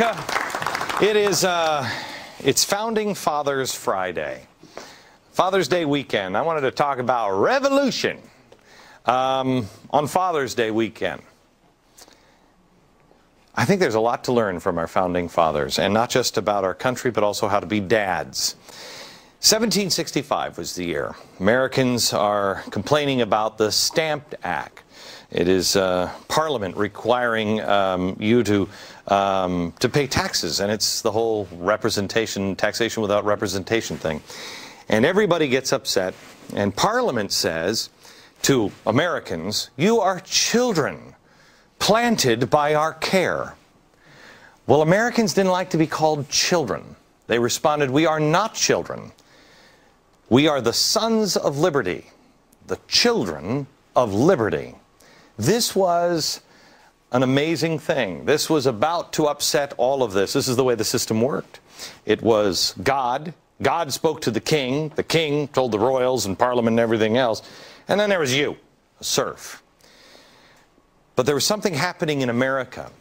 America. It's Founding Fathers Friday. Father's Day weekend. I wanted to talk about revolution on Father's Day weekend. I think there's a lot to learn from our founding fathers, and not just about our country, but also how to be dads. 1765 was the year. Americans are complaining about the Stamp Act. It is Parliament requiring you to pay taxes, and it's the whole taxation without representation thing. And everybody gets upset, and Parliament says to Americans, "You are children planted by our care." Well, Americans didn't like to be called children. They responded, "We are not children. We are the sons of liberty, the children of liberty." This was an amazing thing. This was about to upset all of this. This is the way the system worked. It was God. God spoke to the king told the royals and Parliament and everything else. And then there was you, a serf. But there was something happening in America.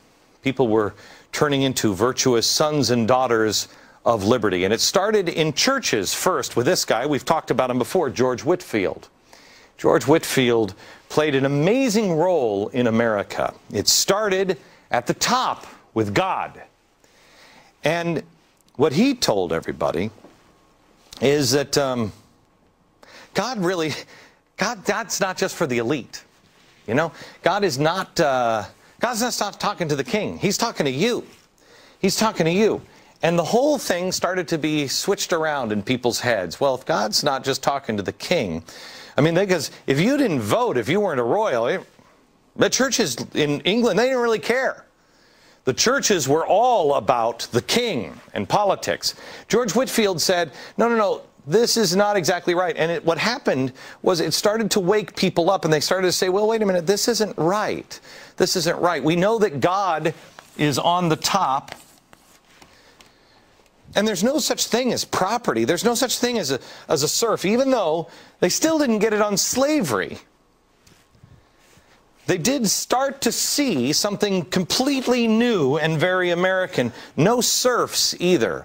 People were turning into virtuous sons and daughters of liberty. And it started in churches first with this guy. We've talked about him before, George Whitefield. George Whitefield played an amazing role in America. It started at the top with God. And what he told everybody is that God's not just for the elite. You know, God's not talking to the king. He's talking to you. He's talking to you. And the whole thing started to be switched around in people's heads. Well, if God's not just talking to the king, I mean, because if you didn't vote, if you weren't a royal, the churches in England, they didn't really care. The churches were all about the king and politics. George Whitefield said, no, this is not exactly right. And what happened was it started to wake people up, and they started to say, well, wait a minute, this isn't right. This isn't right. We know that God is on the top. And there's no such thing as property. There's no such thing as a serf, even though they still didn't get it on slavery. They did start to see something completely new and very American. No serfs either.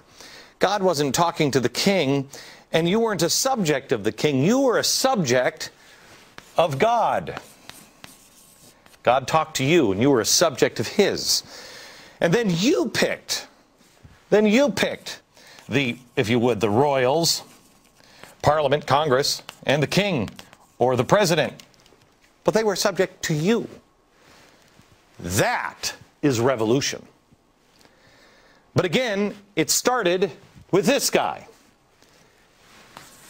God wasn't talking to the king, and you weren't a subject of the king. You were a subject of God. God talked to you, and you were a subject of his. And then you picked if you would, the royals, Parliament, Congress, and the king, or the president. But they were subject to you. That is revolution. But again, it started with this guy,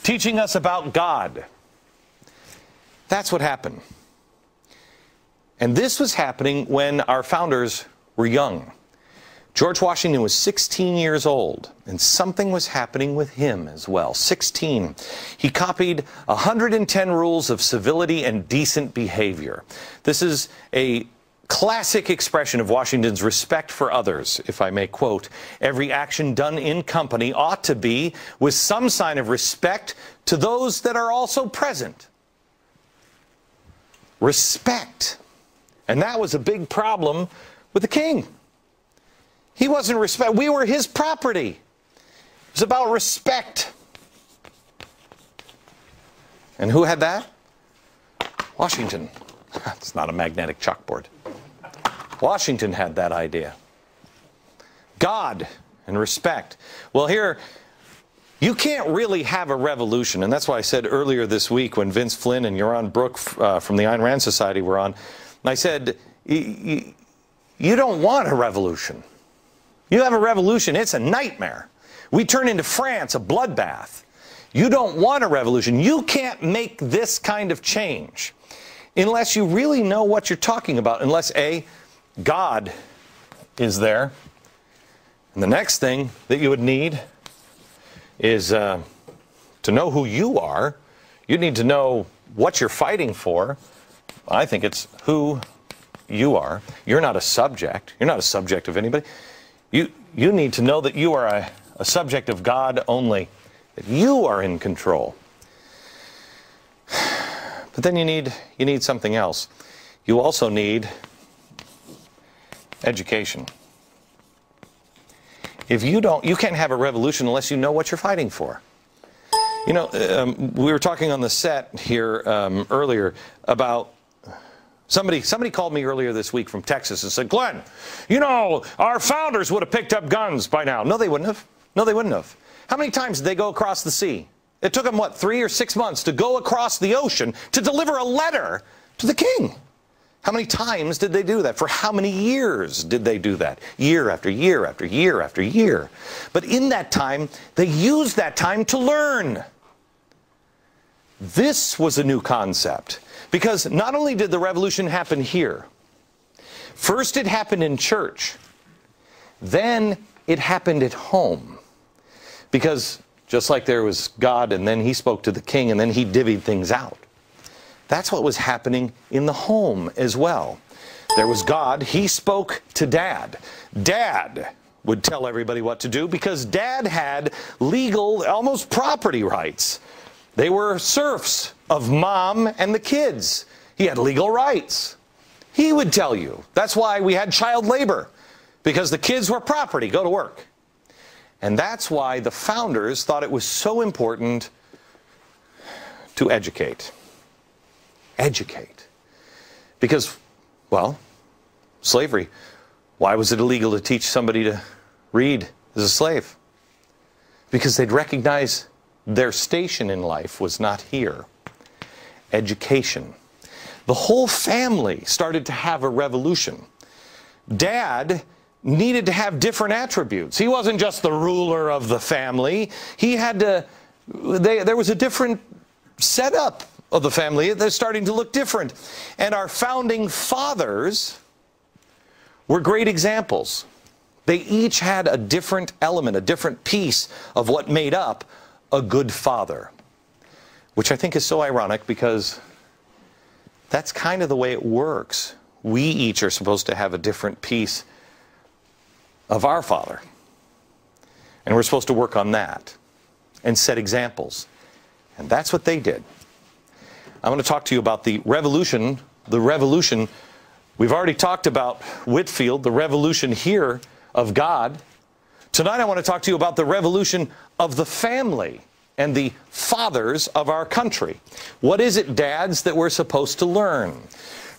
teaching us about God. That's what happened. And this was happening when our founders were young. George Washington was 16 years old, and something was happening with him as well. 16. He copied 110 rules of civility and decent behavior. This is a classic expression of Washington's respect for others, if I may quote, "Every action done in company ought to be with some sign of respect to those that are also present." Respect. And that was a big problem with the king. He wasn't respect. We were his property. It was about respect. And who had that? Washington. It's not a magnetic chalkboard. Washington had that idea. God and respect. Well, here, you can't really have a revolution. And that's why I said earlier this week when Vince Flynn and Yaron Brook from the Ayn Rand Society were on, and I said, you don't want a revolution. You have a revolution, it's a nightmare. We turn into France, a bloodbath. You don't want a revolution. You can't make this kind of change unless you really know what you're talking about, unless A, God is there. And the next thing that you would need is to know who you are. You need to know what you're fighting for. I think it's who you are. You're not a subject. You're not a subject of anybody. You need to know that you are a subject of God only, that you are in control. But then you need something else. You also need education. If you don't, you can't have a revolution unless you know what you're fighting for. You know, we were talking on the set here earlier about somebody called me earlier this week from Texas and said, Glenn, you know, our founders would have picked up guns by now. No, they wouldn't have. No, they wouldn't have. How many times did they go across the sea? It took them, what, 3 or 6 months to go across the ocean to deliver a letter to the king. How many times did they do that? For how many years did they do that? Year after year after year after year. But in that time, they used that time to learn. This was a new concept, because not only did the revolution happen here, first it happened in church, then it happened at home. Because just like there was God, and then he spoke to the king, and then he divvied things out. That's what was happening in the home as well. There was God, he spoke to Dad. Dad would tell everybody what to do because Dad had legal, almost property rights. They were serfs of Mom and the kids. He had legal rights. He would tell you. That's why we had child labor, because the kids were property. Go to work. And that's why the founders thought it was so important to educate. Educate. Because, well, slavery. Why was it illegal to teach somebody to read as a slave? Because they'd recognize their station in life was not here. Education. The whole family started to have a revolution. Dad needed to have different attributes. He wasn't just the ruler of the family. He had to, there was a different setup of the family. They're starting to look different. And our founding fathers were great examples. They each had a different element, a different piece of what made up a good father, which I think is so ironic because that's kind of the way it works. We each are supposed to have a different piece of our father, and we're supposed to work on that and set examples, and that's what they did. I want to talk to you about the revolution. We've already talked about Whitefield, the revolution here of God. Tonight I want to talk to you about the revolution of the family and the fathers of our country. What is it, dads, that we're supposed to learn?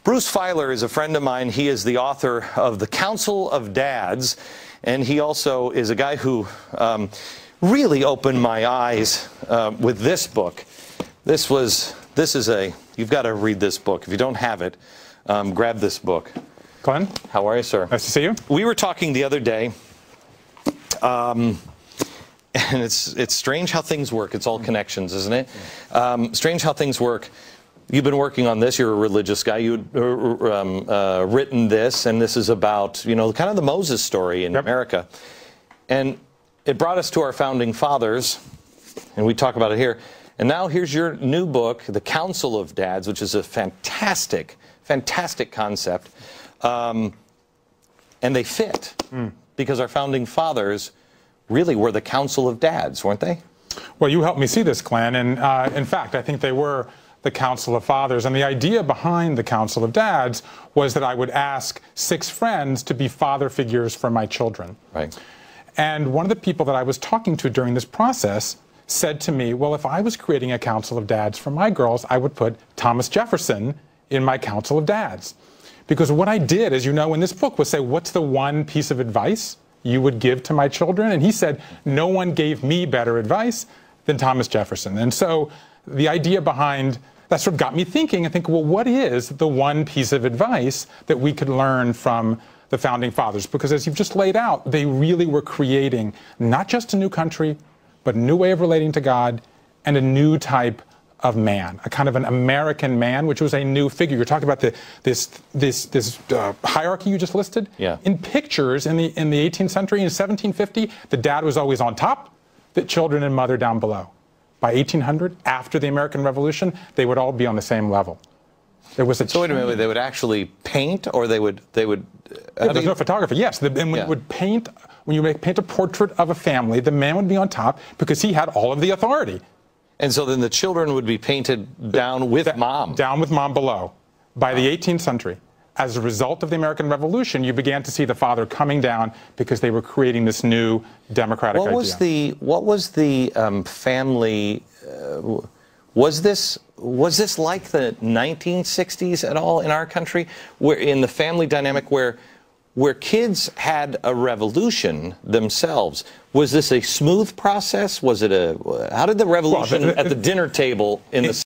Bruce Feiler is a friend of mine. He is the author of The Council of Dads, and he also is a guy who really opened my eyes with this book. You've got to read this book. If you don't have it, grab this book. Glenn? How are you, sir? Nice to see you. We were talking the other day, and it's strange how things work. It's all connections, isn't it? Strange how things work. You've been working on this. You're a religious guy. You'd written this, and this is about, you know, kind of the Moses story in America. And it brought us to our founding fathers, and we talk about it here. And now here's your new book, The Council of Dads, which is a fantastic, fantastic concept. And they fit, because our founding fathers really were the Council of Dads, weren't they? Well, you helped me see this, Glenn, and in fact, I think they were the Council of Fathers. And the idea behind the Council of Dads was that I would ask 6 friends to be father figures for my children. Right. And one of the people that I was talking to during this process said to me, well, if I was creating a Council of Dads for my girls, I would put Thomas Jefferson in my Council of Dads. Because what I did, as you know, in this book was say, what's the one piece of advice you would give to my children? And he said, no one gave me better advice than Thomas Jefferson. And so the idea behind that sort of got me thinking and think, well, what is the one piece of advice that we could learn from the founding fathers? Because as you've just laid out, they really were creating not just a new country, but a new way of relating to God and a new type of man, a kind of an American man, which was a new figure. You're talking about this hierarchy you just listed. Yeah. In pictures in the 18th century, in 1750, the dad was always on top, the children and mother down below. By 1800, after the American Revolution, they would all be on the same level. There was a So wait a minute, they would actually paint, or they would there's no photographer. Yes, and when would paint. When you paint a portrait of a family, the man would be on top because he had all of the authority. And so then the children would be painted down with mom. Down with mom below. By the 18th century. as a result of the American Revolution, you began to see the father coming down because they were creating this new democratic idea. What was the family? Was this like the 1960s at all in our country, where in the family dynamic where kids had a revolution themselves? Was this a smooth process? Was it how did the revolution at the dinner table in the